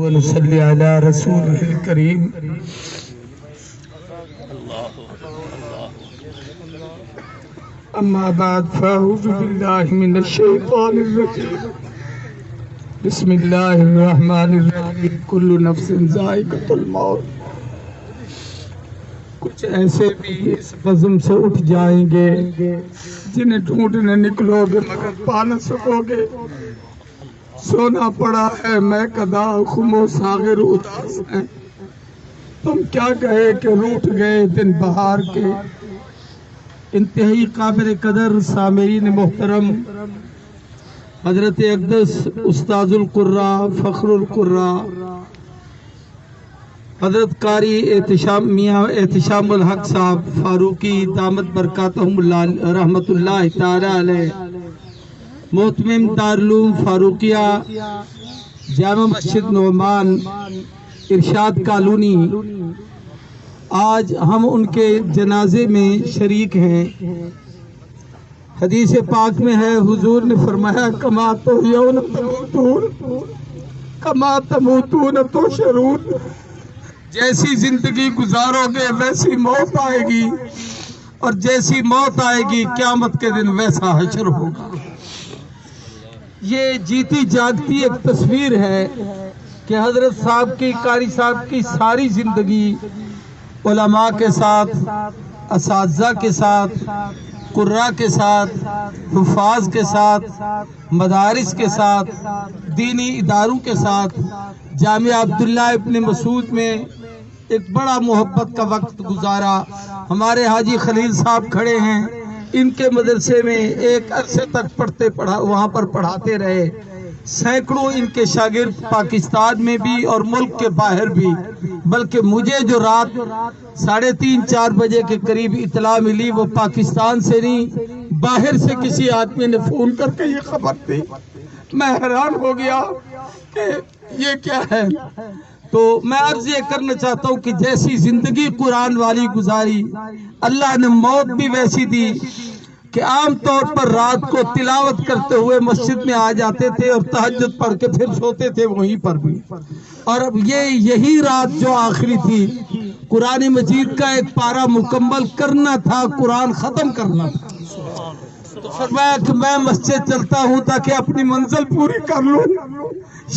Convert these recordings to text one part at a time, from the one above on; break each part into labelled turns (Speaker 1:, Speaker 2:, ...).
Speaker 1: ونصلي على رسوله الكريم أما بعد فأعوذ بالله من الشيطان الرجيم بسم الله الرحمن الرحيم كل نفس ذائقة الموت کچھ ایسے بھی اس بزم سے اٹھ جائیں گے جنہیں ڈھونڈنے نکلو گے مگر پا نہ سکو گے سونا پڑا ہے میں کدا خمو ساغر اداس ہیں تم کیا کہے کہ روٹ گئے دن بہار کے انتہائی قابل قدر سامعین محترم حضرت اقدس استاذ القرہ فخر القرہ حضرت قاری میاں احتشام الحق صاحب فاروقی دامت برکاتہم اللہ رحمت اللہ تعالی علیہ محتمم دارالعلوم فاروقیہ جامع مسجد نعمان ارشاد کالونی آج ہم ان کے جنازے میں شریک ہیں۔ حدیث پاک میں ہے حضور نے فرمایا کما تحیون تموتون کما تموتون تحشرون، جیسی زندگی گزارو گے ویسی موت آئے گی اور جیسی موت آئے گی قیامت کے دن ویسا حشر ہوگا۔ یہ جیتی جاگتی ایک تصویر ہے کہ حضرت صاحب کی قاری صاحب کی ساری زندگی علماء کے ساتھ، اساتذہ کے ساتھ، قراء کے ساتھ، حفاظ کے ساتھ، مدارس کے ساتھ، دینی اداروں کے ساتھ، جامعہ عبداللہ ابن مسعود میں ایک بڑا محبت کا وقت گزارا۔ ہمارے حاجی خلیل صاحب کھڑے ہیں، ان کے مدرسے میں ایک عرصے تک وہاں پر پڑھاتے رہے۔ سینکڑوں ان کے شاگرد پاکستان میں بھی اور ملک کے باہر بھی، بلکہ مجھے جو رات 3:30-4 بجے کے قریب اطلاع ملی وہ پاکستان سے نہیں، باہر سے کسی آدمی نے فون کر کے یہ خبر دی۔ میں حیران ہو گیا کہ یہ کیا ہے۔ تو میں عرض یہ کرنا چاہتا ہوں کہ جیسی زندگی قرآن والی گزاری، اللہ نے موت بھی ویسی دی کہ عام طور پر رات کو تلاوت کرتے ہوئے مسجد میں آ جاتے تھے اور تہجد پڑھ کے پھر سوتے تھے وہیں پر بھی۔ اور اب یہی رات جو آخری تھی، قرآن مجید کا ایک پارہ مکمل کرنا تھا، قرآن ختم کرنا تھا۔ تو فرمایا کہ میں مسجد چلتا ہوں تاکہ اپنی منزل پوری کر لوں۔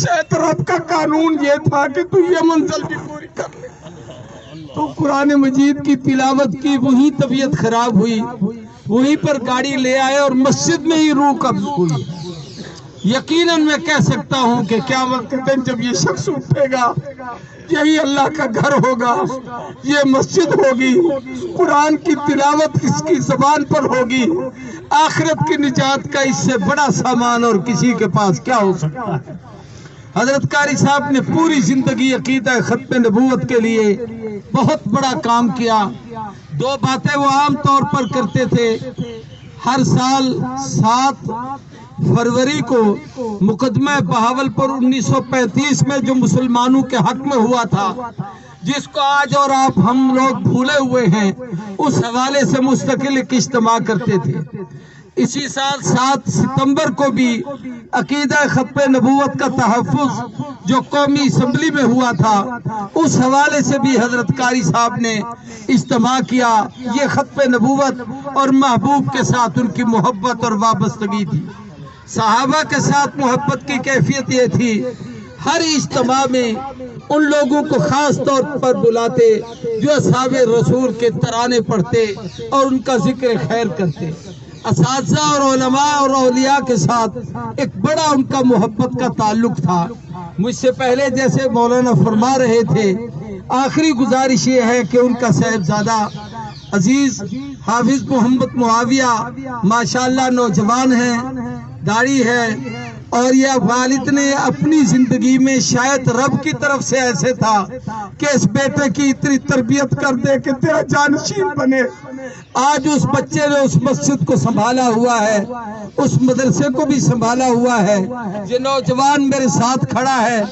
Speaker 1: شاید رب کا قانون یہ تھا کہ تو یہ منزل بھی پوری کر لے۔ تو قرآن مجید کی تلاوت کی، وہیں طبیعت خراب ہوئی، وہیں پر گاڑی لے آئے اور مسجد میں ہی روح قبض ہوئی۔ یقیناً میں کہہ سکتا ہوں کہ قیامت کے دن جب یہ شخص اٹھے گا، یہی اللہ کا گھر ہوگا، یہ مسجد ہوگی، قرآن کی تلاوت اس کی زبان پر ہوگی۔ آخرت کی نجات کا اس سے بڑا سامان اور کسی کے پاس کیا ہو سکتا ہے۔ حضرت قاری صاحب نے پوری زندگی عقیدہ ختم نبوت کے لیے بہت بڑا کام کیا۔ 2 باتیں وہ عام طور پر کرتے تھے۔ ہر سال 7 فروری کو مقدمہ بہاولپور 1935 میں جو مسلمانوں کے حق میں ہوا تھا، جس کو آج اور آپ ہم لوگ بھولے ہوئے ہیں، اس حوالے سے مستقل ایک اجتماع کرتے تھے۔ اسی سال 7 ستمبر کو بھی عقیدہ ختم نبوت کا تحفظ جو قومی اسمبلی میں ہوا تھا، اس حوالے سے بھی حضرت قاری صاحب نے اجتماع کیا۔ یہ ختم نبوت اور محبوب کے ساتھ ان کی محبت اور وابستگی تھی۔ صحابہ کے ساتھ محبت کی کیفیت یہ تھی، ہر اجتماع میں ان لوگوں کو خاص طور پر بلاتے جو اصحاب رسول کے ترانے پڑھتے اور ان کا ذکر خیر کرتے۔ اساتذہ اور علماء اور اولیاء کے ساتھ ایک بڑا ان کا محبت کا تعلق تھا۔ مجھ سے پہلے جیسے مولانا فرما رہے تھے، آخری گزارش یہ ہے کہ ان کا صاحبزادہ عزیز حافظ محمد معاویہ ماشاءاللہ نوجوان ہیں، داڑھی ہے، اور یہ والد نے اپنی زندگی میں شاید رب کی طرف سے ایسے تھا کہ اس بیٹے کی اتنی تربیت کر دے کہ تیرا جانشین بنے۔ آج اس بچے نے اس مسجد کو سنبھالا ہوا ہے، اس مدرسے کو بھی سنبھالا ہوا ہے۔ یہ نوجوان میرے ساتھ کھڑا ہے،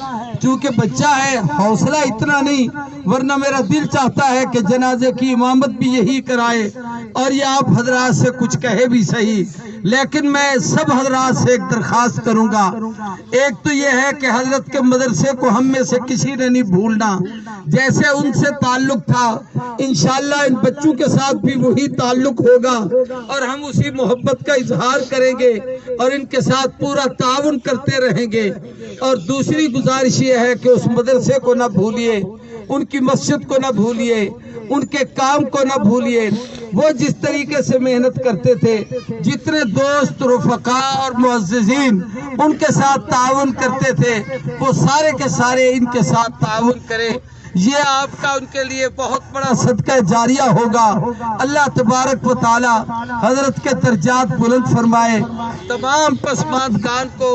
Speaker 1: چونکہ بچہ ہے، حوصلہ اتنا نہیں، ورنہ میرا دل چاہتا ہے کہ جنازے کی امامت بھی یہی کرائے اور یہ آپ حضرات سے کچھ کہے بھی صحیح۔ لیکن میں سب حضرات سے ایک درخواست کروں گا، ایک تو یہ ہے کہ حضرت کے مدرسے کو ہم میں سے کسی نے نہیں بھولنا، جیسے ان سے تعلق تھا انشاءاللہ ان بچوں کے ساتھ بھی وہی تعلق ہوگا، اور ہم اسی محبت کا اظہار کریں گے اور ان کے ساتھ پورا تعاون کرتے رہیں گے۔ اور دوسری گزارش یہ ہے کہ اس مدرسے کو نہ بھولیے، ان کی مسجد کو نہ بھولیے، ان کے کام کو نہ بھولیے، وہ جس طریقے سے محنت کرتے تھے، جتنے دوست رفقاء اور معززین ان کے ساتھ تعاون کرتے تھے، وہ سارے کے سارے ان کے ساتھ تعاون کریں۔ یہ آپ کا ان کے لیے بہت بڑا صدقہ جاریہ ہوگا۔ اللہ تبارک و تعالی حضرت کے درجات بلند فرمائے، تمام پسماندگان کو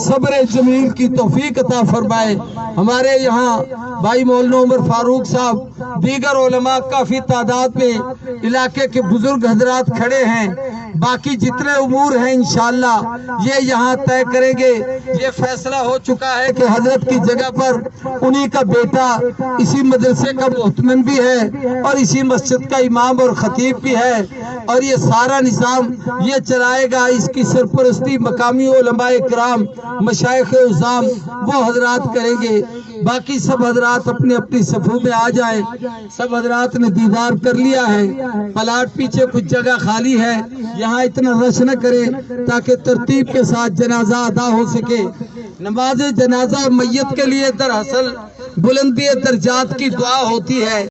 Speaker 1: صبر جمیل کی توفیق عطا فرمائے۔ ہمارے یہاں بھائی مولانا عمر فاروق صاحب، دیگر علماء کافی تعداد میں علاقے کے بزرگ حضرات کھڑے ہیں، باقی جتنے امور ہیں انشاءاللہ یہ یہاں طے کریں گے۔ یہ فیصلہ ہو چکا ہے کہ حضرت کی جگہ پر انہی کا بیٹا اسی مدرسے کا محتمم بھی ہے اور اسی مسجد کا امام اور خطیب بھی ہے، اور یہ سارا نظام یہ چلائے گا، اس کی سرپرستی مقامی علماء کرام مشائخ عظام وہ حضرات کریں گے۔ باقی سب حضرات اپنی اپنی صفوں میں آ جائیں۔ سب حضرات نے دیدار کر لیا ہے، پلاٹ پیچھے کچھ جگہ خالی ہے، یہاں اتنا رش نہ کریں تاکہ ترتیب کے ساتھ جنازہ ادا ہو سکے۔ نماز جنازہ میت کے لیے دراصل بلندی درجات کی دعا ہوتی ہے۔